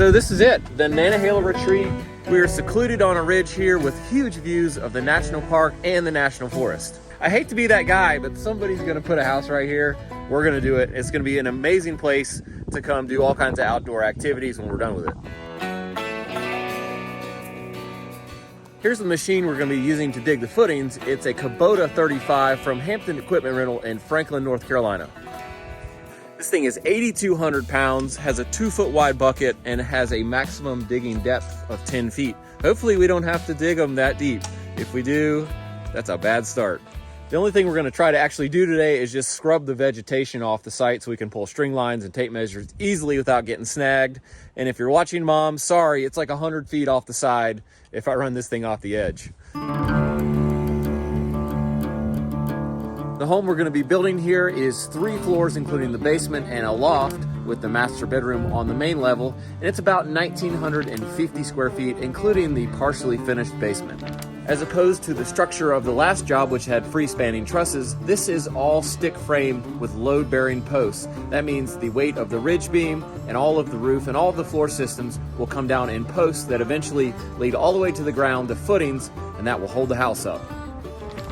So this is it, the Nantahala retreat. We are secluded on a ridge here with huge views of the national park and the national forest. I hate to be that guy, but somebody's gonna put a house right here. We're gonna do it. It's gonna be an amazing place to come do all kinds of outdoor activities when we're done with it. Here's the machine we're gonna be using to dig the footings. It's a Kubota 35 from Hampton Equipment Rental in Franklin, North Carolina. This thing is 8,200 pounds, has a 2-foot wide bucket, and has a maximum digging depth of 10 feet. Hopefully we don't have to dig them that deep. If we do, that's a bad start. The only thing we're gonna try to actually do today is just scrub the vegetation off the site so we can pull string lines and tape measures easily without getting snagged. And if you're watching, Mom, sorry, it's like 100 feet off the side if I run this thing off the edge. The home we're gonna be building here is 3 floors, including the basement and a loft with the master bedroom on the main level. And it's about 1,950 square feet, including the partially finished basement. As opposed to the structure of the last job, which had free-spanning trusses, this is all stick frame with load-bearing posts. That means the weight of the ridge beam and all of the roof and all of the floor systems will come down in posts that eventually lead all the way to the ground, the footings, and that will hold the house up.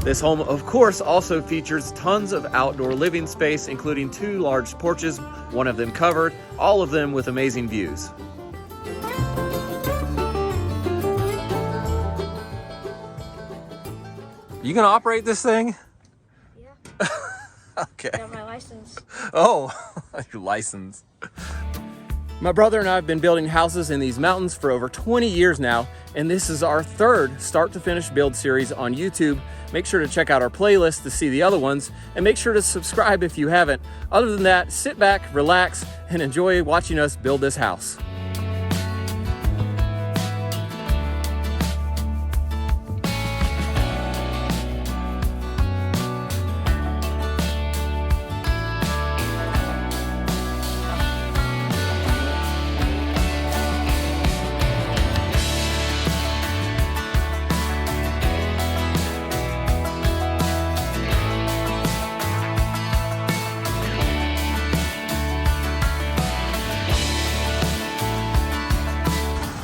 This home, of course, also features tons of outdoor living space, including 2 large porches, one of them covered, all of them with amazing views. You gonna operate this thing? Yeah. Okay. Got my license. Oh, your license. My brother and I have been building houses in these mountains for over 20 years now, and this is our 3rd start to finish build series on YouTube. Make sure to check out our playlist to see the other ones, and make sure to subscribe if you haven't. Other than that, sit back, relax, and enjoy watching us build this house.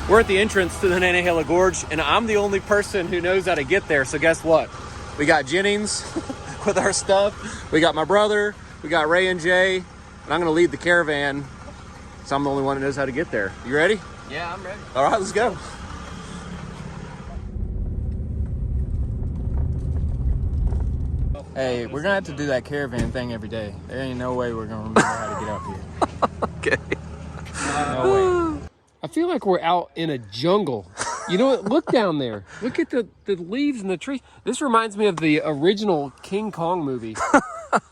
We're at the entrance to the Nantahala Gorge, and I'm the only person who knows how to get there. So guess what? We got Jennings with our stuff. We got my brother. We got Ray and Jay. And I'm gonna lead the caravan, so I'm the only one who knows how to get there. You ready? Yeah, I'm ready. All right, let's go. Hey, we're gonna have to do that caravan thing every day. There ain't no way we're gonna remember how to get up here. Okay. No way. I feel like we're out in a jungle. You know what? Look down there. Look at the leaves and the trees. This reminds me of the original King Kong movie.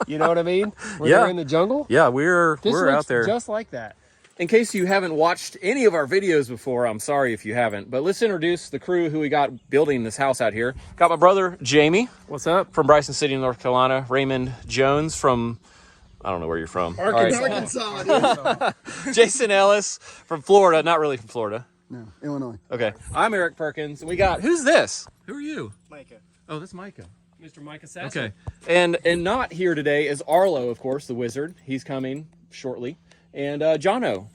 You know what I mean? Where Yeah. they're in the jungle. Yeah, we're This out looks there. just like that. In case you haven't watched any of our videos before, I'm sorry if you haven't, but let's introduce the crew who we got building this house out here. Got my brother, Jaime. What's up? From Bryson City, North Carolina. Raymond Jones from, I don't know where you're from. Arkansas. Jason Ellis from Florida. Not really from Florida. No, Illinois. Okay. I'm Erik Perkins. We got, who's this? Who are you? Micah. Oh, that's Micah. Mr. Micah Sasser. Okay. And not here today is Arlo, of course, the wizard. He's coming shortly. And Jono.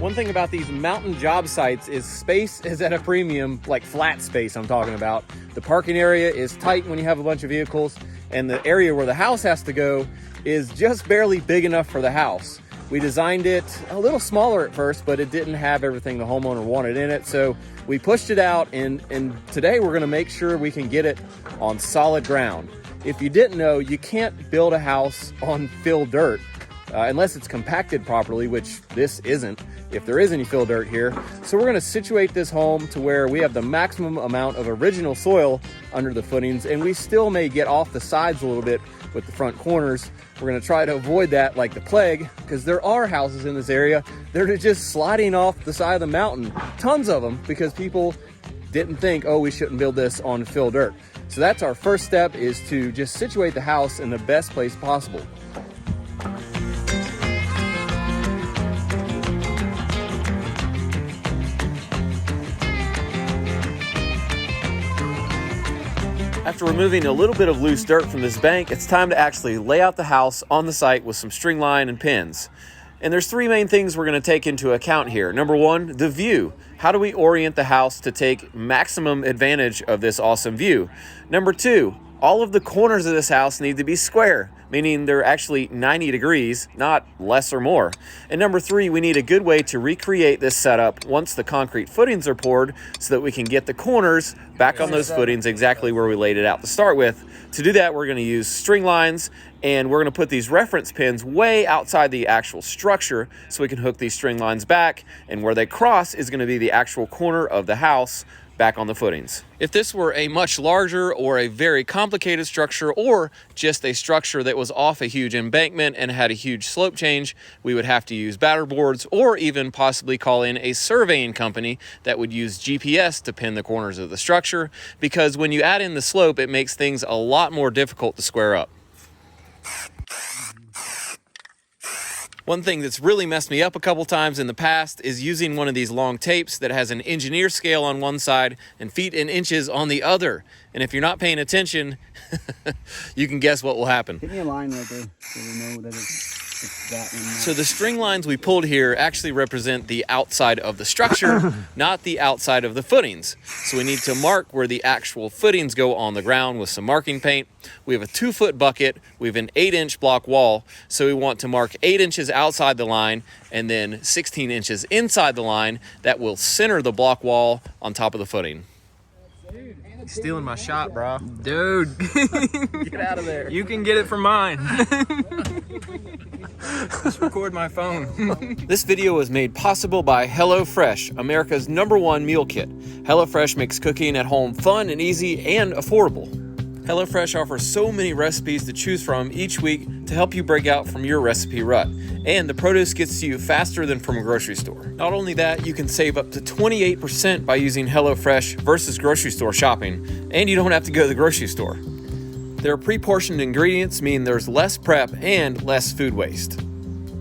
One thing about these mountain job sites is space is at a premium, like flat space I'm talking about. The parking area is tight when you have a bunch of vehicles, and the area where the house has to go is just barely big enough for the house. We designed it a little smaller at first, but it didn't have everything the homeowner wanted in it. So we pushed it out, and today we're gonna make sure we can get it on solid ground. If you didn't know, you can't build a house on fill dirt unless it's compacted properly, which this isn't, if there is any fill dirt here. So we're gonna situate this home to where we have the maximum amount of original soil under the footings, and we still may get off the sides a little bit with the front corners. We're gonna try to avoid that like the plague, because there are houses in this area that are just sliding off the side of the mountain. Tons of them, because people didn't think, oh, we shouldn't build this on fill dirt. So that's our first step, is to just situate the house in the best place possible. After removing a little bit of loose dirt from this bank, it's time to actually lay out the house on the site with some string line and pins. And there's three main things we're going to take into account here. Number one, the view. How do we orient the house to take maximum advantage of this awesome view? Number two, all of the corners of this house need to be square, meaning they're actually 90 degrees, not less or more. And number three, we need a good way to recreate this setup once the concrete footings are poured so that we can get the corners back on those footings exactly where we laid it out to start with. To do that, we're going to use string lines, and we're going to put these reference pins way outside the actual structure so we can hook these string lines back, and where they cross is going to be the actual corner of the house back on the footings. If this were a much larger or a very complicated structure, or just a structure that was off a huge embankment and had a huge slope change, we would have to use batter boards or even possibly call in a surveying company that would use GPS to pin the corners of the structure, because when you add in the slope, it makes things a lot more difficult to square up. One thing that's really messed me up a couple times in the past is using one of these long tapes that has an engineer scale on one side and feet and inches on the other. And if you're not paying attention, you can guess what will happen. Give me a line right there so we know that it's that one. So the string lines we pulled here actually represent the outside of the structure, not the outside of the footings. So we need to mark where the actual footings go on the ground with some marking paint. We have a 2-foot bucket, we have an 8-inch block wall, so we want to mark 8 inches outside the line and then 16 inches inside the line. That will center the block wall on top of the footing. Stealing my shot, bro. Dude. Get out of there. You can get it from mine. Just record my phone. This video was made possible by HelloFresh, America's #1 meal kit. HelloFresh makes cooking at home fun and easy and affordable. HelloFresh offers so many recipes to choose from each week to help you break out from your recipe rut. And the produce gets to you faster than from a grocery store. Not only that, you can save up to 28% by using HelloFresh versus grocery store shopping, and you don't have to go to the grocery store. Their pre-portioned ingredients mean there's less prep and less food waste.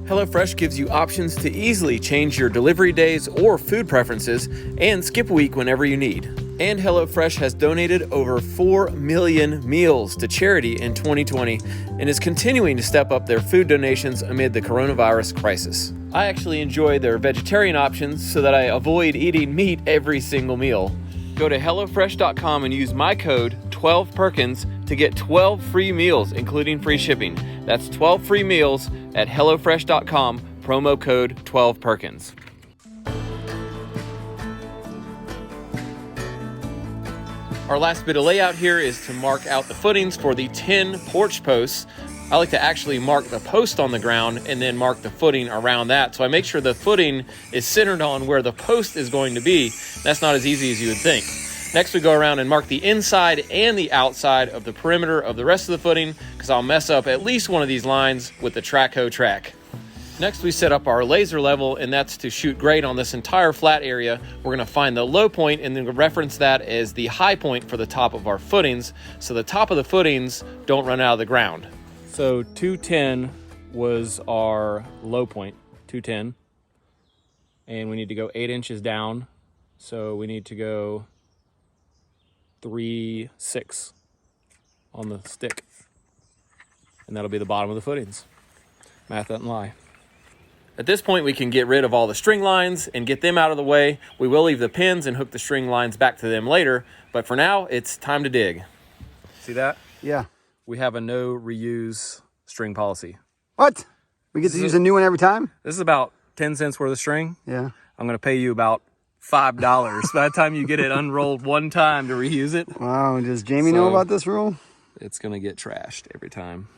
HelloFresh gives you options to easily change your delivery days or food preferences and skip a week whenever you need. And HelloFresh has donated over 4 million meals to charity in 2020 and is continuing to step up their food donations amid the coronavirus crisis. I actually enjoy their vegetarian options so that I avoid eating meat every single meal. Go to HelloFresh.com and use my code 12Perkins to get 12 free meals, including free shipping. That's 12 free meals at HelloFresh.com, promo code 12Perkins. Our last bit of layout here is to mark out the footings for the 10 porch posts. I like to actually mark the post on the ground and then mark the footing around that. So I make sure the footing is centered on where the post is going to be. That's not as easy as you would think. Next, we go around and mark the inside and the outside of the perimeter of the rest of the footing, because I'll mess up at least one of these lines with the track hoe track. Next, we set up our laser level, and that's to shoot grade on this entire flat area. We're going to find the low point and then reference that as the high point for the top of our footings, so the top of the footings don't run out of the ground. So 210 was our low point, 210. And we need to go 8 inches down. So we need to go 3.6 on the stick. And that'll be the bottom of the footings. Math doesn't lie. At this point, we can get rid of all the string lines and get them out of the way. We will leave the pins and hook the string lines back to them later, but for now, it's time to dig. See that? Yeah. We have a no reuse string policy. What? We get to use a new one every time? This is about 10 cents worth of string. Yeah. I'm going to pay you about $5 by the time you get it unrolled one time to reuse it. Wow. Does Jamie know about this rule? It's going to get trashed every time.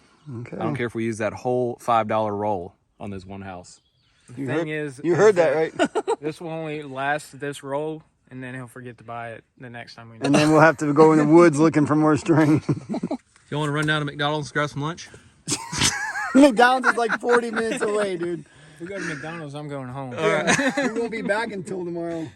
Okay. I don't care if we use that whole $5 roll on this one house. You that heard that, right? This will only last this roll, and then he'll forget to buy it the next time we need And then we'll have to go in the woods looking for more string. You want to run down to McDonald's and grab some lunch? McDonald's is like 40 minutes away, dude. If we go to McDonald's, I'm going home. Yeah. We won't be back until tomorrow.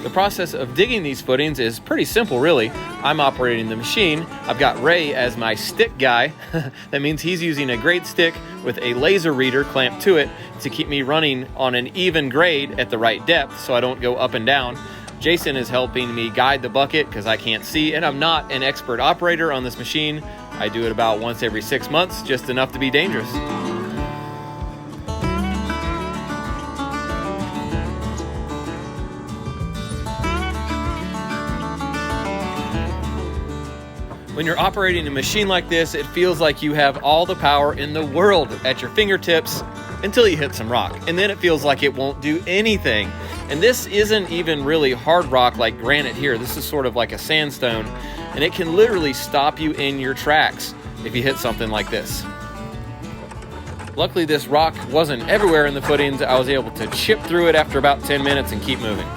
The process of digging these footings is pretty simple, really. I'm operating the machine. I've got Ray as my stick guy. That means he's using a grade stick with a laser reader clamped to it to keep me running on an even grade at the right depth so I don't go up and down. Jason is helping me guide the bucket because I can't see, and I'm not an expert operator on this machine. I do it about once every 6 months, just enough to be dangerous. When you're operating a machine like this, it feels like you have all the power in the world at your fingertips until you hit some rock. And then it feels like it won't do anything. And this isn't even really hard rock like granite here. This is sort of like a sandstone. And it can literally stop you in your tracks if you hit something like this. Luckily, this rock wasn't everywhere in the footings. I was able to chip through it after about 10 minutes and keep moving.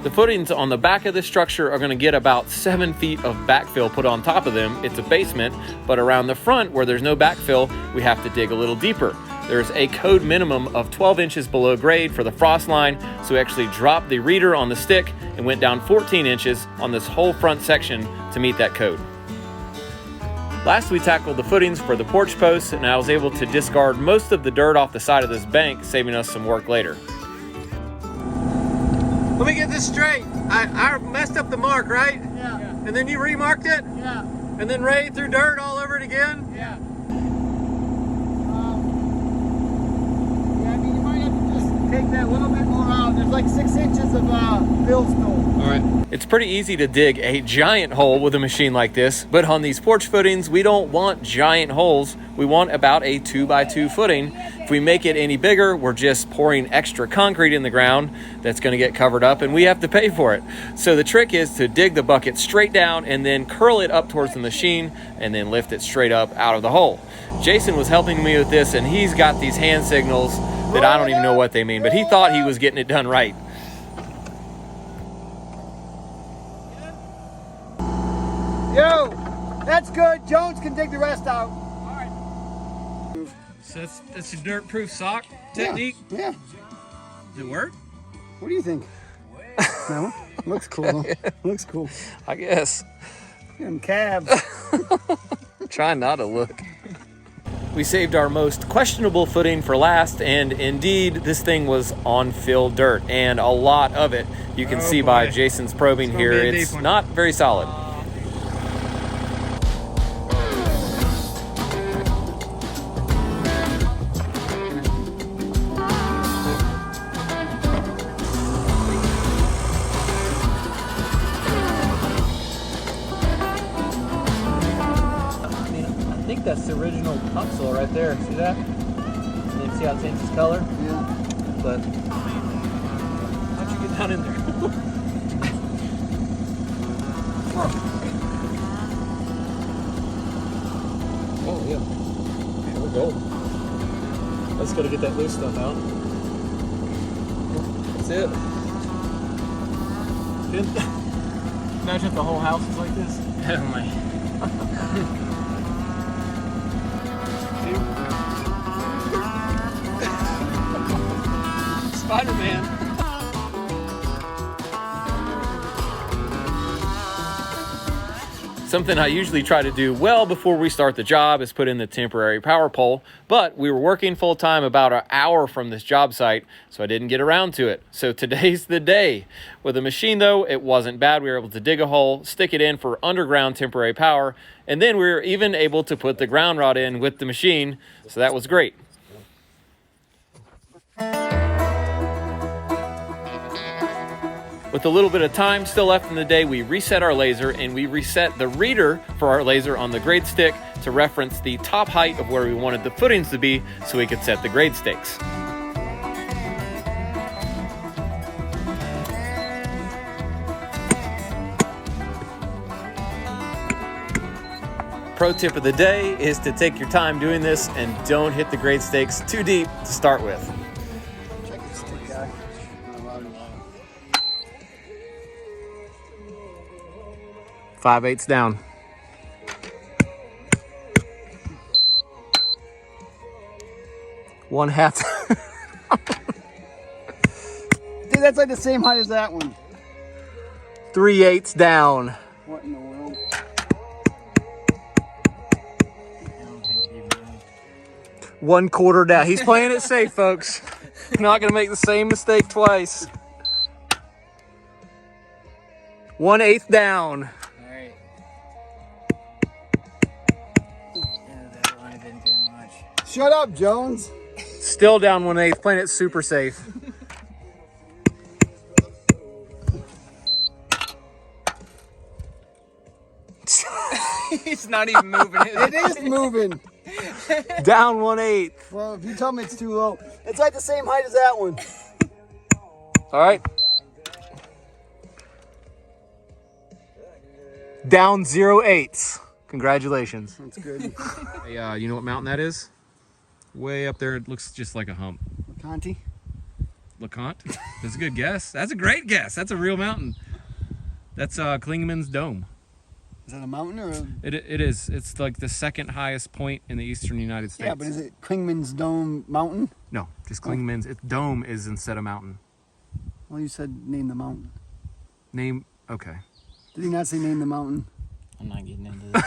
The footings on the back of this structure are going to get about 7 feet of backfill put on top of them. It's a basement, but around the front where there's no backfill, we have to dig a little deeper. There's a code minimum of 12 inches below grade for the frost line, so we actually dropped the reader on the stick and went down 14 inches on this whole front section to meet that code. Last, we tackled the footings for the porch posts, and I was able to discard most of the dirt off the side of this bank, saving us some work later. Let me get this straight. I messed up the mark, right? Yeah. And then you remarked it? Yeah. And then Ray threw dirt all over it again? Yeah. I mean, you might have to just take that little bit more out. There's like 6 inches of fill still. All right. It's pretty easy to dig a giant hole with a machine like this, but on these porch footings, we don't want giant holes. We want about a 2x2 footing. If we make it any bigger, we're just pouring extra concrete in the ground that's going to get covered up, and we have to pay for it. So the trick is to dig the bucket straight down and then curl it up towards the machine and then lift it straight up out of the hole. Jason was helping me with this, and he's got these hand signals that I don't even know what they mean, but he thought he was getting it done right. Yo, that's good. Jones can dig the rest out. So that's a dirt-proof sock technique? Yeah. Does it work? What do you think? No? Looks cool. Looks cool. I guess. Them calves. Try not to look. We saved our most questionable footing for last, and indeed, this thing was on filled dirt, and a lot of it. You can see by Jason's probing here, it's not very solid. That's the original topsoil right there. See that? And then see how it changes color? Yeah. But how'd you get down in there? Oh yeah. We're golden. Let's go to get that loose stuff out. That's it. Imagine if the whole house was like this. Oh my. Spider-Man. Something I usually try to do well before we start the job is put in the temporary power pole, but we were working full-time about an hour from this job site, so I didn't get around to it. So today's the day. With the machine, though, it wasn't bad. We were able to dig a hole, stick it in for underground temporary power, and then we were even able to put the ground rod in with the machine, so that was great. With a little bit of time still left in the day, we reset our laser, and we reset the reader for our laser on the grade stick to reference the top height of where we wanted the footings to be so we could set the grade stakes. Pro tip of the day is to take your time doing this and don't hit the grade stakes too deep to start with. Check this stick guy. 5/8 down. One half. Dude, that's like the same height as that one. 3/8 down. What in the world? I don't think he moved. 1/4 down. He's playing it safe, folks. Not gonna make the same mistake twice. 1/8 down. Alright. Yeah, that might have been too much. Shut up, Jones. Still down 1/8. Playing it super safe. He's not even moving it. It is moving. Down 1/8. Well, if you tell me it's too low, it's like the same height as that one. All right. Down 0/8. Congratulations. That's good. Hey, you know what mountain that is? Way up there, it looks just like a hump. Conti? LeConte? That's a good guess. That's a great guess. That's a real mountain. That's Klingman's Dome. Is that a mountain or a... It is. It's like the second highest point in the eastern United States. Yeah, but is it Klingman's Dome Mountain? No, just Klingman's. Dome is instead of mountain. Well, you said name the mountain. Name. Okay. Did he not say name the mountain? I'm not getting into this.